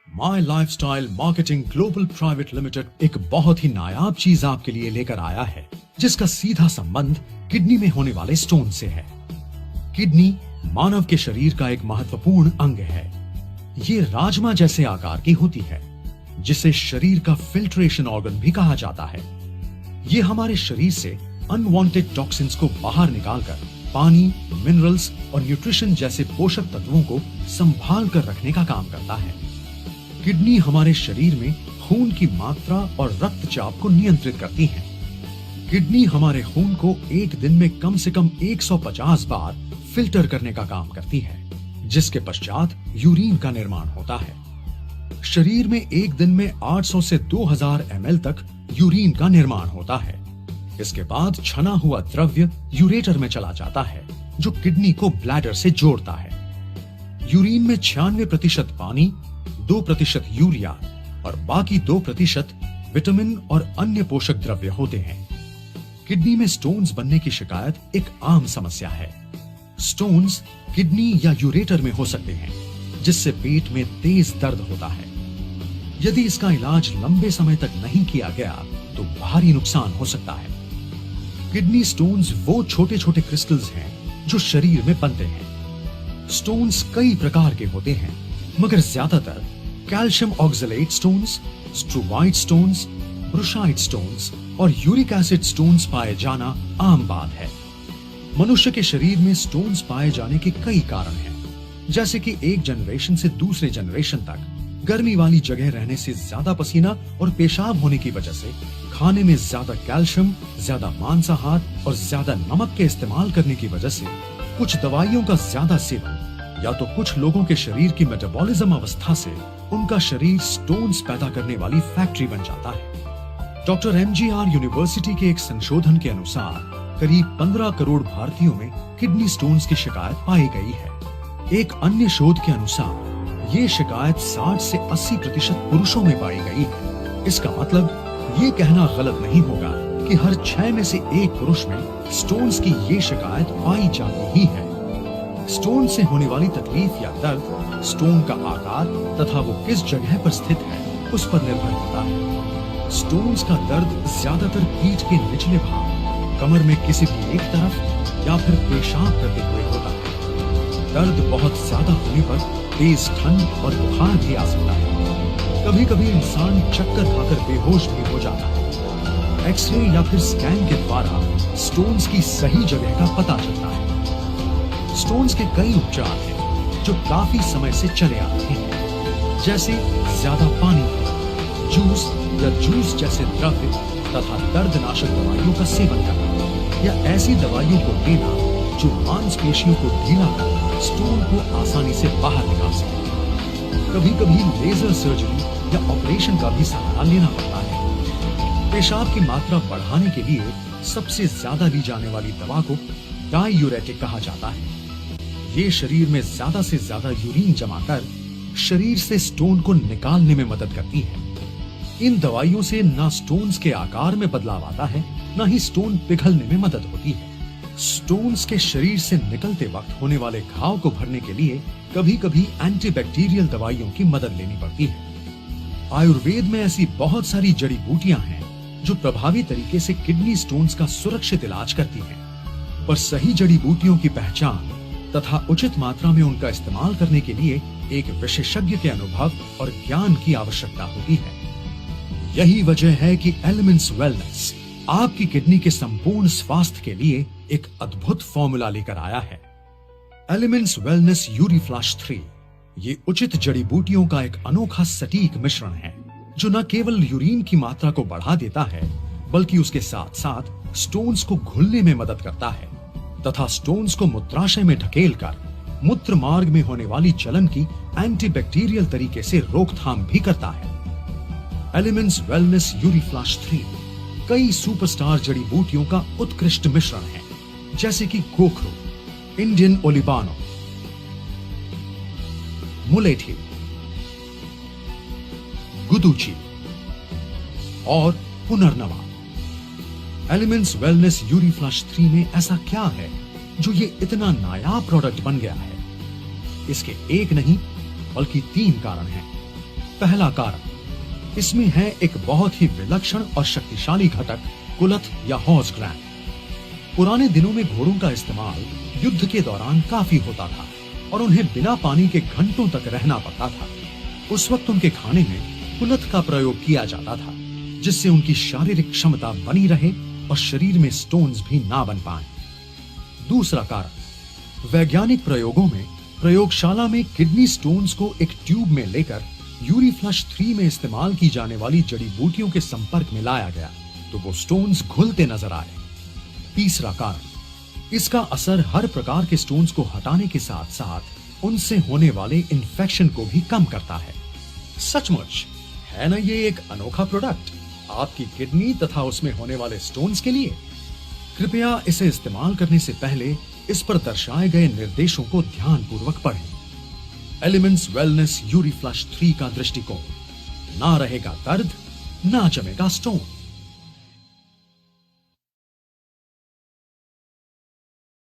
माई lifestyle marketing global private limited एक बहुत ही नायाब चीज आपके लिए लेकर आया है, जिसका सीधा संबंध किडनी में होने वाले स्टोन से है। किडनी मानव के शरीर का एक महत्वपूर्ण अंग है। ये राजमा जैसे आकार की होती है, जिसे शरीर का फिल्ट्रेशन ऑर्गन भी कहा जाता है। ये हमारे शरीर से अनवांटेड टॉक्सिन्स को बाहर निकालकर पानी, मिनरल्स और न्यूट्रिशन जैसे पोषक तत्वों को संभाल कर रखने का काम करता है। किडनी हमारे शरीर में खून की मात्रा और रक्तचाप को नियंत्रित करती है। किडनी हमारे खून को एक दिन में कम से कम 150 बार फिल्टर करने का काम करती है, जिसके पश्चात यूरिन का निर्माण होता है। शरीर में एक दिन में 800 से 2000 ml तक यूरिन का निर्माण होता है। इसके बाद छना हुआ द्रव्य यूरेटर में चला जाता है, जो किडनी को ब्लैडर से जोड़ता है। यूरिन में 96% पानी, 2% यूरिया और बाकी 2% विटामिन और अन्य पोषक द्रव्य होते हैं। किडनी में स्टोन्स बनने की शिकायत एक आम समस्या है। स्टोन्स किडनी या यूरेटर में हो सकते हैं, जिससे पेट में तेज दर्द होता है। यदि इसका इलाज लंबे समय तक नहीं किया गया तो भारी नुकसान हो सकता है। किडनी स्टोन्स वो छोटे छोटे क्रिस्टल्स हैं जो शरीर में बनते हैं। स्टोन्स कई प्रकार के होते हैं, मगर ज्यादातर calcium oxalate stones, struvite stones, brushite stones और यूरिक एसिड स्टोन्स पाए जाना आम बात है। मनुष्य के शरीर में स्टोन्स पाए जाने के कई कारण हैं, जैसे कि एक जनरेशन से दूसरे जनरेशन तक गर्मी वाली जगह रहने से ज्यादा पसीना और पेशाब होने की वजह से, खाने में ज्यादा कैल्शियम, ज्यादा मांसाहार और ज्यादा नमक के इस्तेमाल करने की वजह से, कुछ दवाइयों का ज्यादा सेवन, या तो कुछ लोगों के शरीर की मेटाबॉलिज्म अवस्था से उनका शरीर स्टोन्स पैदा करने वाली फैक्ट्री बन जाता है। डॉक्टर MGR यूनिवर्सिटी के एक संशोधन के अनुसार करीब 15 करोड़ भारतीयों में किडनी स्टोन्स की शिकायत पाई गई है। एक अन्य शोध के अनुसार ये शिकायत 60 से 80% पुरुषों में पाई गई है। इसका मतलब ये कहना गलत नहीं होगा कि हर 6 में से एक पुरुष में स्टोन्स की ये शिकायत पाई जाती ही है। स्टोन से होने वाली तकलीफ या दर्द स्टोन का आकार तथा वो किस जगह पर स्थित है उस पर निर्भर करता है। स्टोन्स का दर्द ज्यादातर पीठ के निचले भाग, कमर में किसी भी एक तरफ या फिर पेशाब करते हुए होता है। दर्द बहुत ज्यादा होने पर तेज ठंड और बुखार भी आ सकता है। कभी कभी इंसान चक्कर खाकर बेहोश भी हो जाता है। एक्सरे या फिर स्कैन के द्वारा स्टोन्स की सही जगह का पता चलता है। स्टोन्स के कई उपचार हैं जो काफी समय से चले आ रहे हैं, जैसे ज्यादा पानी पीना, जूस या जूस जैसे द्रव्य तथा दर्दनाशक दवाइयों का सेवन करना, या ऐसी दवाइयों को लेना जो मांसपेशियों को ढीला कर स्टोन को आसानी से बाहर निकाल सके। कभी कभी लेजर सर्जरी या ऑपरेशन का भी सहारा लेना पड़ता है। पेशाब की मात्रा बढ़ाने के लिए सबसे ज्यादा ली जाने वाली दवा को डायूरेटिक कहा जाता है। ये शरीर में ज्यादा से ज्यादा यूरिन जमा कर शरीर से स्टोन को निकालने में मदद करती है। इन दवाइयों से ना स्टोन्स के आकार में बदलाव आता है, ना ही स्टोन पिघलने में मदद होती है। स्टोन्स के शरीर से निकलते वक्त होने वाले घाव को भरने के लिए कभी कभी एंटीबैक्टीरियल दवाइयों की मदद लेनी पड़ती है। आयुर्वेद में ऐसी बहुत सारी जड़ी बूटियां हैं जो प्रभावी तरीके से किडनी स्टोन्स का सुरक्षित इलाज करती हैं, पर सही जड़ी बूटियों की पहचान तथा उचित मात्रा में उनका इस्तेमाल करने के लिए एक विशेषज्ञ के अनुभव और ज्ञान की आवश्यकता होती है। यही वजह है कि एलिमेंट्स वेलनेस आपकी किडनी के संपूर्ण स्वास्थ्य के लिए एक अद्भुत फॉर्मूला लेकर आया है। एलिमेंट्स वेलनेस यूरीफ्लश 3 ये उचित जड़ी बूटियों का एक अनोखा सटीक मिश्रण है, जो न केवल यूरिन की मात्रा को बढ़ा देता है, बल्कि उसके साथ साथ स्टोन्स को घुलने में मदद करता है तथा स्टोन्स को मूत्राशय में ढकेलकर मूत्र मार्ग में होने वाली जलन की एंटीबैक्टीरियल तरीके से रोकथाम भी करता है। एलिमेंट्स वेलनेस यूरीफ्लश 3 कई सुपरस्टार जड़ी बूटियों का उत्कृष्ट मिश्रण है, जैसे कि गोखरू, इंडियन ओलिबानो, मुलेठी, गुदुची और पुनर्नवा। एलिमेंट्स वेलनेस यूरीफ्लश 3 में ऐसा क्या है जो ये इतना नायाब प्रोडक्ट बन गया है? इसके एक नहीं बल्कि 3 कारण हैं। पहला कारण, इसमें है एक बहुत ही विलक्षण और शक्तिशाली घटक, कुलथ या हॉर्स ग्लैंड। पुराने दिनों में घोड़ों का इस्तेमाल युद्ध के दौरान काफी होता था और उन्हें बिना पानी के घंटों तक रहना पड़ता था। उस वक्त उनके खाने में कुलथ का प्रयोग किया जाता था, जिससे उनकी शारीरिक क्षमता बनी रहे और शरीर में स्टोन्स भी ना बन पाए। दूसरा कारण, वैज्ञानिक प्रयोगों में प्रयोगशाला में किडनी स्टोन्स को एक ट्यूब में लेकर यूरीफ्लश 3 में इस्तेमाल की जाने वाली जड़ी बूटियों के संपर्क में लाया गया तो वो स्टोन्स घुलते नजर आए। तीसरा कारण, इसका असर हर प्रकार के स्टोन्स को हटाने के साथ साथ उनसे होने वाले इन्फेक्शन को भी कम करता है। सचमुच है ना ये एक अनोखा प्रोडक्ट आपकी किडनी तथा उसमें होने वाले स्टोन्स के लिए। कृपया इसे इस्तेमाल करने से पहले इस पर दर्शाए गए निर्देशों को ध्यानपूर्वक पढ़ें। एलिमेंट्स वेलनेस यूरीफ्लश 3 का दृष्टिकोण, ना रहेगा दर्द, ना जमेगा स्टोन।